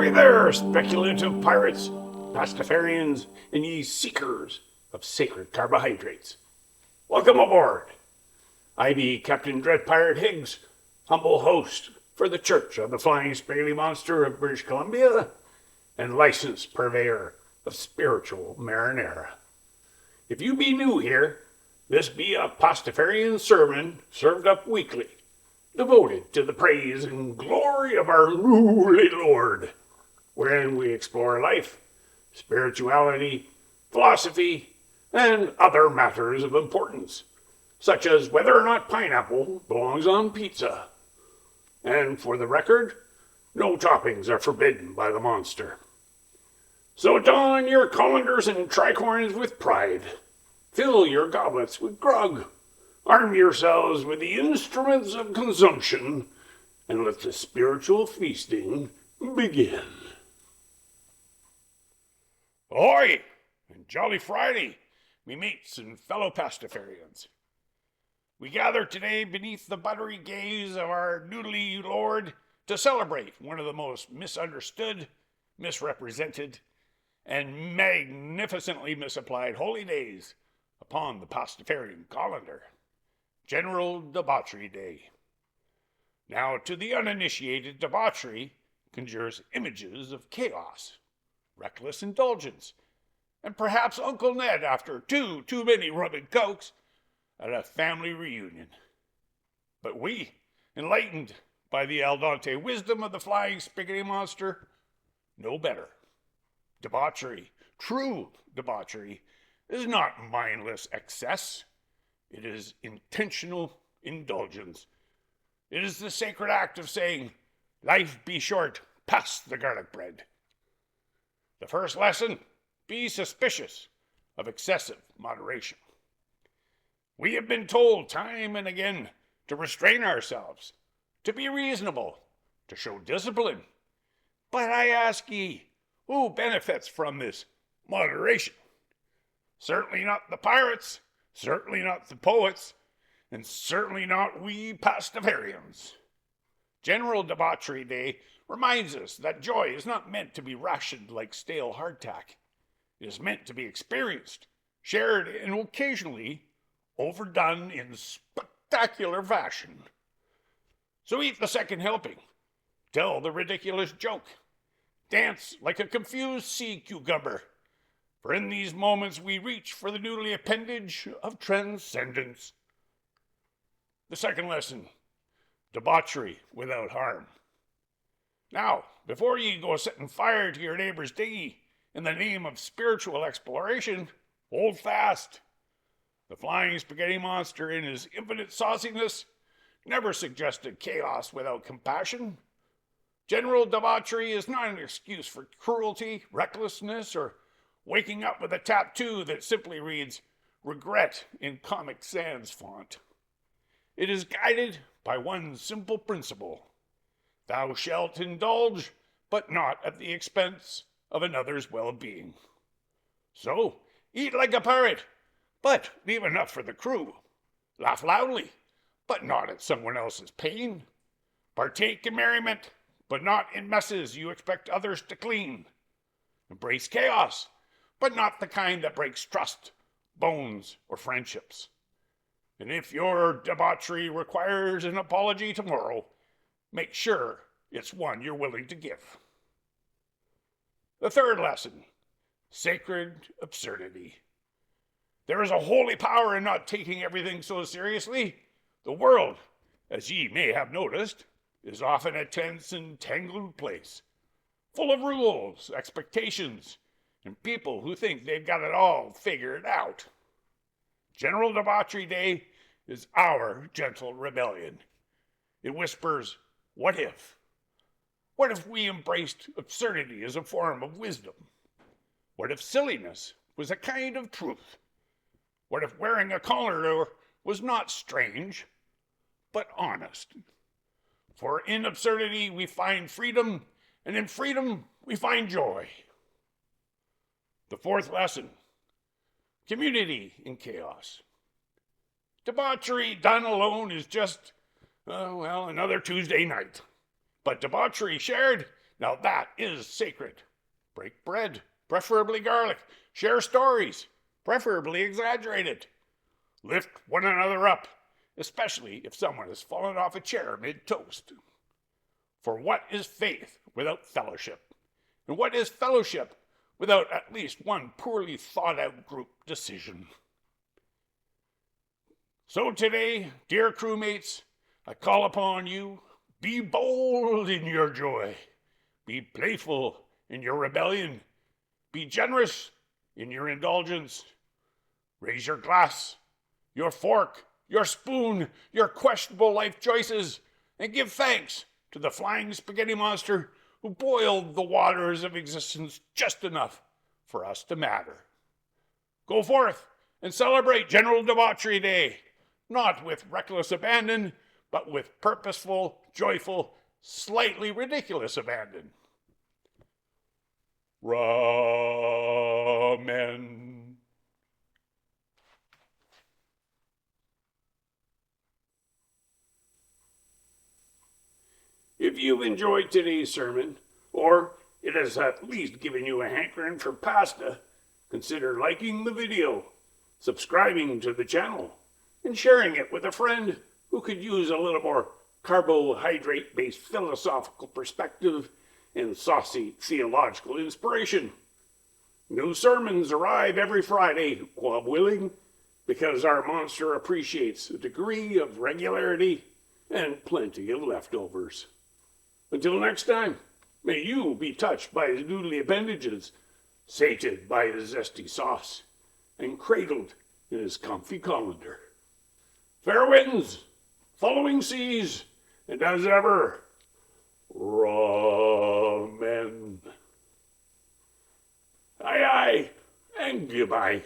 Ahoy there, speculative pirates, Pastafarians, and ye seekers of sacred carbohydrates. Welcome aboard. I be Captain Dread Pirate Higgs, humble host for the Church of the Flying Spaghetti Monster of British Columbia, and licensed purveyor of spiritual marinara. If you be new here, this be a Pastafarian sermon served up weekly, devoted to the praise and glory of our Lowly Lord, wherein we explore life, spirituality, philosophy, and other matters of importance, such as whether or not pineapple belongs on pizza. And for the record, no toppings are forbidden by the monster. So don your colanders and tricorns with pride, fill your goblets with grog, arm yourselves with the instruments of consumption, and let the spiritual feasting begin. Ahoy, and jolly Friday, me mates and fellow Pastafarians. We gather today beneath the buttery gaze of our noodly Lord to celebrate one of the most misunderstood, misrepresented, and magnificently misapplied holy days upon the Pastafarian calendar, General Debauchery Day. Now, to the uninitiated, debauchery conjures images of chaos, reckless indulgence, and perhaps Uncle Ned after too many rum and cokes at a family reunion. But we, enlightened by the al dente wisdom of the flying spaghetti monster, know better. Debauchery, true debauchery, is not mindless excess. It is intentional indulgence. It is the sacred act of saying, life be short, pass the garlic bread. The first lesson, be suspicious of excessive moderation. We have been told time and again to restrain ourselves, to be reasonable, to show discipline. But I ask ye, who benefits from this moderation? Certainly not the pirates, certainly not the poets, and certainly not we Pastafarians. General Debauchery Day reminds us that joy is not meant to be rationed like stale hardtack. It is meant to be experienced, shared, and occasionally overdone in spectacular fashion. So eat the second helping, tell the ridiculous joke, dance like a confused sea cucumber, for in these moments we reach for the noodly appendage of transcendence. The second lesson, debauchery without harm. Now, before ye go setting fire to your neighbor's dinghy in the name of spiritual exploration, hold fast. The flying spaghetti monster, in his infinite sauciness, never suggested chaos without compassion. General debauchery is not an excuse for cruelty, recklessness, or waking up with a tattoo that simply reads, regret in Comic Sans font. It is guided by one simple principle. Thou shalt indulge, but not at the expense of another's well-being. So, eat like a pirate, but leave enough for the crew. Laugh loudly, but not at someone else's pain. Partake in merriment, but not in messes you expect others to clean. Embrace chaos, but not the kind that breaks trust, bones, or friendships. And if your debauchery requires an apology tomorrow, make sure it's one you're willing to give. The third lesson, sacred absurdity. There is a holy power in not taking everything so seriously. The world, as ye may have noticed, is often a tense and tangled place, full of rules, expectations, and people who think they've got it all figured out. General Debauchery Day is our gentle rebellion. It whispers, what if? What if we embraced absurdity as a form of wisdom? What if silliness was a kind of truth? What if wearing a collar was not strange, but honest? For in absurdity we find freedom, and in freedom we find joy. The fourth lesson, community in chaos. Debauchery done alone is just, another Tuesday night. But debauchery shared Now that is sacred. Break bread, preferably garlic. Share stories, preferably exaggerated. Lift one another up, especially if someone has fallen off a chair mid-toast. For what is faith without fellowship? And what is fellowship without at least one poorly thought-out group decision? So today, dear crewmates, I call upon you, be bold in your joy. Be playful in your rebellion. Be generous in your indulgence. Raise your glass, your fork, your spoon, your questionable life choices, and give thanks to the flying spaghetti monster who boiled the waters of existence just enough for us to matter. Go forth and celebrate General Debauchery Day, not with reckless abandon, but with purposeful, joyful, slightly ridiculous abandon. Ramen. If you've enjoyed today's sermon, or it has at least given you a hankering for pasta, consider liking the video, subscribing to the channel, and sharing it with a friend who could use a little more carbohydrate-based philosophical perspective and saucy theological inspiration. New sermons arrive every Friday, God willing, because our monster appreciates a degree of regularity and plenty of leftovers. Until next time, may you be touched by his noodly appendages, sated by his zesty sauce, and cradled in his comfy colander. Fair winds, following seas, and as ever, ramen. Aye, aye, and goodbye.